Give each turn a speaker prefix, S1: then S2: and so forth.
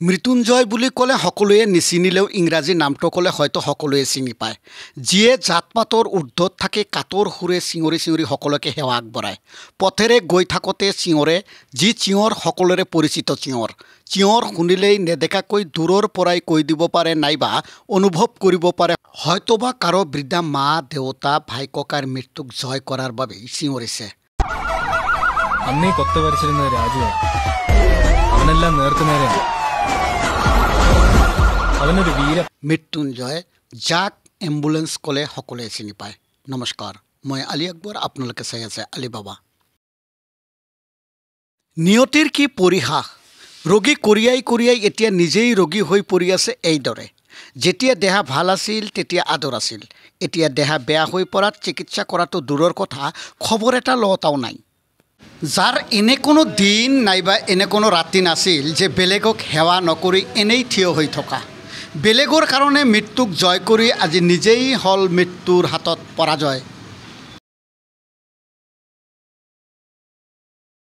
S1: মৃত্যুঞ্জয় বুলি ক'লে সকলোৱে নিচিনিলেও ইংৰাজী নামটো ক'লে হয়তো সকলোৱে চিনি পায়। যিয়ে জাতপাতৰ ঊৰ্ধত থাকি কাতৰ সুৰে চিঞৰি চিঞৰি সকলোকে সেৱা আগবঢ়ায়। পথেৰে গৈ থাকোঁতে চিঞৰে, যি চিঞৰ সকলোৰে পৰিচিত চিঞৰ। চিঞৰ শুনিলেই নেদেখাকৈ দূৰৰ পৰাই কৈ দিব পাৰে নাইবা অনুভৱ কৰিব পাৰে হয়তোবা কাৰো বৃদ্ধা মা দেউতা ভাই ককাৰ মৃত্যুক জয় কৰাৰ বাবেই চিঞৰিছে।
S2: അന്നീ കൊത്ത വരച്ചിരുന്ന രാജു അവനെല്ലാം നേർക്കുനേരെ അവനൊരു വീര
S1: মৃত্যুঞ্জয় যাক এম্বুলেন্স ক'লে সকলোৱে চিনি পায়। নমস্কাৰ, মই আলী আকবৰ, আপোনালোকে চাই আছে আলিবাবা। নিয়তিৰ কি পৰিহাস! ৰোগী কঢ়িয়াই এতিয়া নিজেই ৰোগী হৈ পৰি আছে এইদৰে। যেতিয়া দেহা ভাল আছিল তেতিয়া আদৰ আছিল, এতিয়া দেহা বেয়া হৈ পৰাত চিকিৎসা কৰাটো দূৰৰ কথা, খবৰ এটা লওঁতাও নাই। যাৰ এনে কোনো দিন নাইবা এনে কোনো ৰাতি নাছিল যে বেলেগক সেৱা নকৰি এনেই থিয় হৈ থকা। বেলেগৰ কাৰণে মৃত্যুক জয় কৰি আজি নিজেই হ'ল মৃত্যুৰ হাতত পৰাজয়।